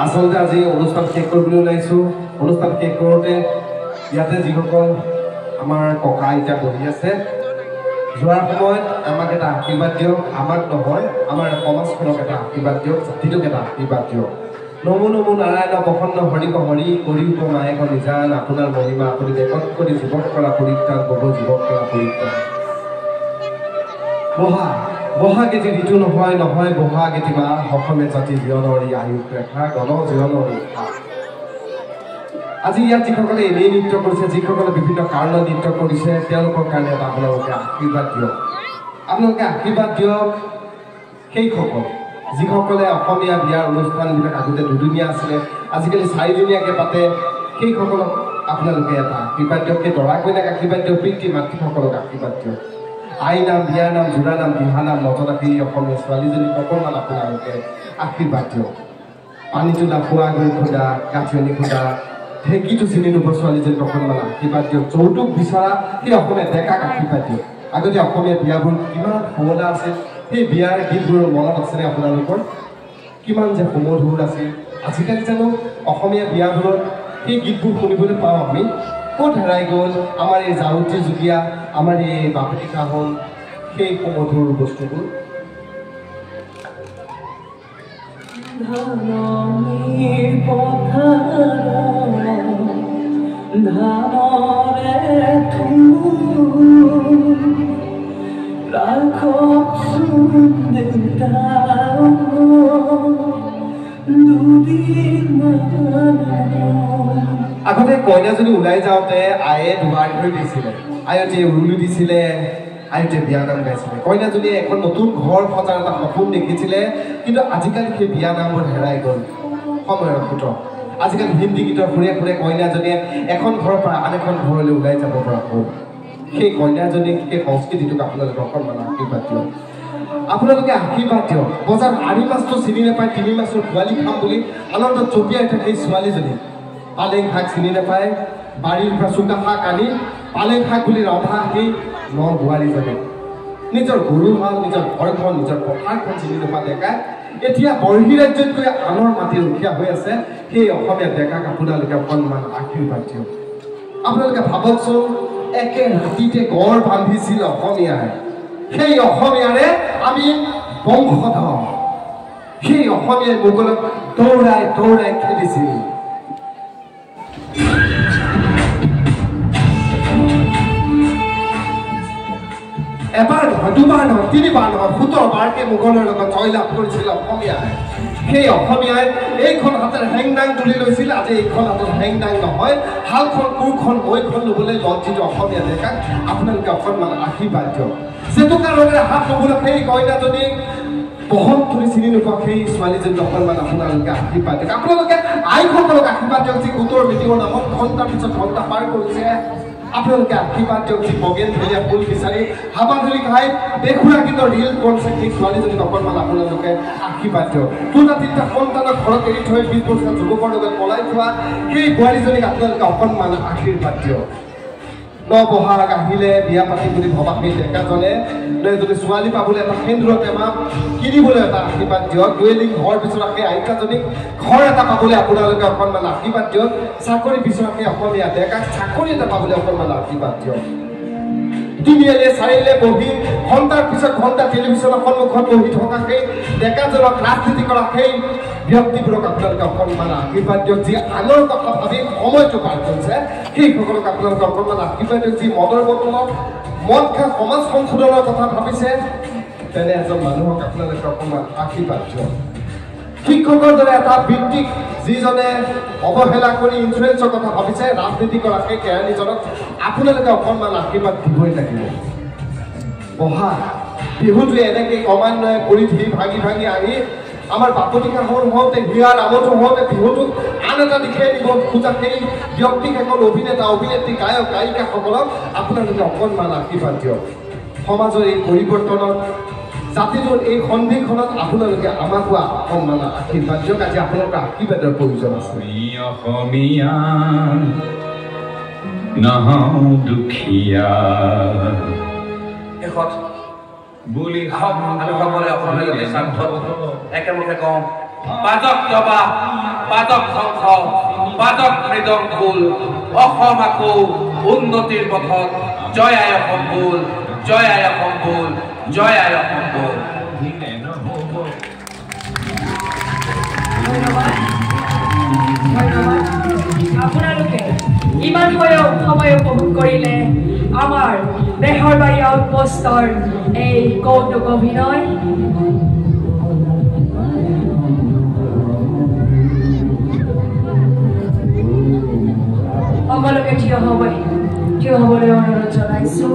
আসলতে আজি অনুষ্ঠান শেষ কৰিবলৈ ওলাইছোঁ। অনুষ্ঠান শেষ কৰোঁতে ইয়াতে যিসকল আমাৰ ককা আইতা বহি আছে, যোৱাৰ সময়ত আমাক এটা আশীৰ্বাদ দিয়ক। আমাক নহয়, আমাৰ সমাজখনক এটা আশীৰ্বাদ দিয়ক, জাতিটোক এটা আশীৰ্বাদ দিয়ক। নমো নমো নাৰায়ণ প্ৰসন্ন হৰি হৰি কৰি মায়েক নিজান আপোনাৰ মহিমা আপুনি বেকত কৰি যুৱক কৰা পৰিত্ৰাণ বহু যুৱক কৰা পৰিত্ৰাণ। বহাগ এটি ঋতু নহয় নহয় বহাগ এটি মাহ অসমীয়া জাতি জীৱনৰ ই আয়ুস ৰেখা গণ জীৱনৰ আজি ইয়াত যিসকলে এনেই নৃত্য কৰিছে, যিসকলে বিভিন্ন কাৰণত নৃত্য কৰিছে, তেওঁলোকৰ কাৰণে এটা আপোনালোকে আশীৰ্বাদ দিয়ক। আপোনালোকে আশীৰ্বাদ দিয়ক সেইসকল যিসকলে অসমীয়া বিয়াৰ অনুষ্ঠানবিলাক আগতে দুদিনীয়া আছিলে, আজিকালি 4 দিনীয়াকৈ পাতে, সেইসকলক আপোনালোকে এটা আশীৰ্বাদ দিয়ক। সেই দৰা কইনাক আশীৰ্বাদ দিয়ক, পিতৃ মাতৃসকলক আশীৰ্বাদ দিয়ক। আই নাম, বিয়াৰ নাম, জোৰা নাম, দিহা নাম নজনা সেই অসমীয়া ছোৱালীজনীক অকণমান আপোনালোকে আশীৰ্বাদ দিয়ক। পানীটো নাখোৱা গৈ খোদা, গাঁঠিয়নি খোদা, ঢেঁকীটো চিনি নোপোৱা ছোৱালীজনীক অকণমান আশীৰ্বাদ দিয়ক। যৌতুক বিচৰা সেই অসমীয়া ডেকাক আশীৰ্বাদ দিয়ক। আগতে অসমীয়া বিয়াবোৰ কিমান শুৱলা আছিল, সেই বিয়াৰ গীতবোৰৰ মনত আছেনে আপোনালোকৰ? কিমান যে সুমধুৰ আছিল। আজিকালি জানো অসমীয়া বিয়াবোৰত সেই গীতবোৰ শুনিবলৈ পাওঁ আমি? ক'ত হেৰাই গ'ল আমাৰ এই জাউতি যুগীয়া, আমাৰ এই বাপতি সাহোন, সেই সুমধুৰ বস্তুবোৰ? আগতে কইনাজনী ওলাই যাওঁতে আয়ে দুৱাৰ ধৰি দিছিলে, আয়তে উৰুলি দিছিলে, আয়তে বিয়া নাম গাইছিলে। কইনাজনীয়ে এখন নতুন ঘৰ সজাৰ এটা সপোন দেখিছিলে, কিন্তু আজিকালি সেই বিয়া নামবোৰ হেৰাই গ'ল সময়ৰ সোঁতত। আজিকালি হিন্দী গীতৰ সুৰে সুৰে কইনাজনীয়ে এখন ঘৰৰ পৰা আন এখন ঘৰলৈ ওলাই যাব পৰা হ'ল। সেই কইনাজনীক, সেই সংস্কৃতিটোক আপোনালোকে অকণমান আশীৰ্বাদ দিয়ক। আপোনালোকে আশীৰ্বাদ দিয়ক। বজাৰত আৰি মাছটো চিনি নাপায়, 3 মাছৰ পোৱালি খাম বুলি আনন্দত জঁপিয়াই থাকে সেই ছোৱালীজনী। পালেং শাক চিনি নাপায়, বাৰীৰ পৰা চুকা শাক আনি পালেং শাক বুলি ৰন্ধা সেই বোৱাৰীজনী। নিজৰ গৰু হাল, নিজৰ ঘৰখন, নিজৰ পথাৰখন চিনি নোপোৱা ডেকাই এতিয়া বৰ্হি ৰাজ্যত গৈ আনৰ মাটি ৰখীয়া হৈ আছে। সেই অসমীয়া ডেকাক আপোনালোকে অকণমান আশীৰ্বাদ দিয়ক। আপোনালোকে ভাবকচোন, একে ৰাতিতে গড় বান্ধিছিল অসমীয়াই। সেই অসমীয়াৰে আমি বংশধৰ। সেই অসমীয়াই মোগলক দৌৰাই দৌৰাই খেলিছিল। এবাৰ নহয়, 2বাৰ নহয়, 3বাৰ নহয়, 17 বাৰকে মোগলৰ লগত জয়লাভ কৰিছিল অসমীয়াই। সেই অসমীয়াই এইখন হাতেৰে হেংদাং তুলি লৈছিল, আজি এইখন হাতত হেংদাং নহয়। হালখন, কোৰখন, মৈখন ল'বলৈ লজ্জিত অসমীয়া ডেকাক আপোনালোকে অকণমান আশীৰ্বাদ দিয়ক। জেতুকাৰ ৰঙেৰে হাত ল'বলৈ সেই কইনাজনীক বহন তুলি চিনি নোপোৱা সেই ছোৱালীজনীক অকণমান আপোনালোকে আশীৰ্বাদ দিয়ক। আপোনালোকে আইসকলক আশীৰ্বাদ দিয়ক, যি গোটৰ মিটিঙৰ নামত ঘণ্টাৰ পিছত ঘণ্টা পাৰ কৰিছে। আপোনালোকে আশীৰ্বাদ দিয়ক, যি বগেন ধুনীয়া ফুল বিচাৰি হাবাধুলি খাই বেখুৰা গীতৰ ৰিল কৰিছে সেই ছোৱালীজনীক অকণমান আপোনালোকে আশীৰ্বাদ দিয়ক। 2টা-3টা সন্তানক ঘৰত এৰি থৈ 20 বছৰীয়া যুৱকৰ লগত পলাই থোৱা সেই বোৱাৰীজনীক আপোনালোকে অকণমান আশীৰ্বাদ দিয়ক। বহাগ আহিলে বিয়া পাতিম বুলি ভবা সেই ডেকাজনে যদি ছোৱালী পাবলৈ এটা সেন্দুৰৰ টেমা কিনিবলৈ এটা আশীৰ্বাদ দিয়ক। ডুৱেলিং ঘৰ বিচৰা সেই আইতাজনীক ঘৰ এটা পাবলৈ আপোনালোকে অকণমান আশীৰ্বাদ দিয়ক। চাকৰি বিচৰা সেই অসমীয়া ডেকাক চাকৰি এটা পাবলৈ অকণমান আশীৰ্বাদ দিয়ক। তিনিআলিয়ে চাৰিআলিয়ে বহি ঘণ্টাৰ পিছত ঘণ্টা টেলিভিশ্যনৰ সন্মুখত বহি থকা সেই ডেকাজনক ৰাজনীতি কৰা সেই ব্যক্তিবোৰক আপোনালোকে অকণমান আশীৰ্বাদ দিয়ক। যি আনৰ কথা ভাবি সময়টো পাৰ কৰিছে সেইসকলক আপোনালোকে অকণমান আশীৰ্বাদ দিয়ক। যি মদৰ বটলত মদ খাই সমাজ সংশোধনৰ কথা ভাবিছে তেনে এজন মানুহক আপোনালোকে অকণমান আশীৰ্বাদ দিয়ক। শিক্ষকৰ দৰে এটা বৃত্তিক যিজনে অৱহেলা কৰি ইঞ্চুৰেঞ্চৰ কথা ভাবিছে, ৰাজনীতি কৰা সেই কেৰাণীজনক আপোনালোকে অকণমান আশীৰ্বাদ দিবই লাগিব। বহাগ বিহুটোৱে এনেকৈ ক্ৰমান্বয়ে পৰিধি ভাঙি ভাঙি আহি আমাৰ বাপতি সাহোন হওঁতে, হিয়াৰ আমঠু হওঁতে বিহুটোক আন এটা দিশে নিব খোজা সেই ব্যক্তিসকল, অভিনেতা অভিনেত্ৰী, গায়ক গায়িকাসকলক আপোনালোকে অকণমান আশীৰ্বাদ দিয়ক। সমাজৰ এই পৰিৱৰ্তনত, জাতিটোৰ এই সন্ধিখনত আপোনালোকে আমাকো অকণমান আশীৰ্বাদ দিয়ক। আজি আপোনালোকৰ আশীৰ্বাদৰ প্ৰয়োজন আছে। অসমীয়া নহওঁ দুখীয়া শেষত বুলি আমি সকলে অসমীয়া স্বাৰ্থত একেমুখে কওঁ, বাজক জবা বাদক ধ্বংস বাদক মৃদং ফুল অসম আকৌ উন্নতিৰ পথত জয় আই অসম বল জয় আই অসম বল জয় আই অসম বল আপোনালোকে ইমান সময় উপভোগ কৰিলে আমাৰ বেহৰবাৰী আউটপোষ্টৰ এই কৌতুক অভিনয় সকলোকে থিয় হ'বলৈ অনুৰোধ জনাইছো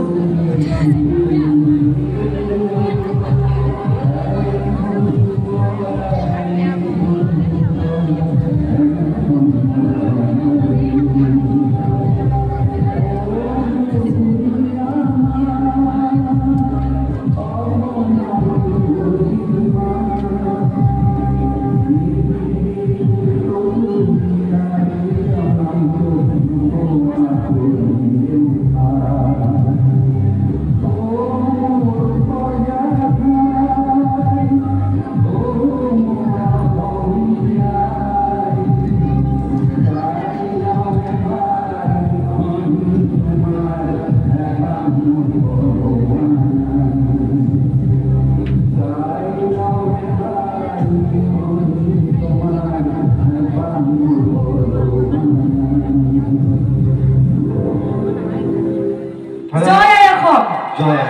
জয়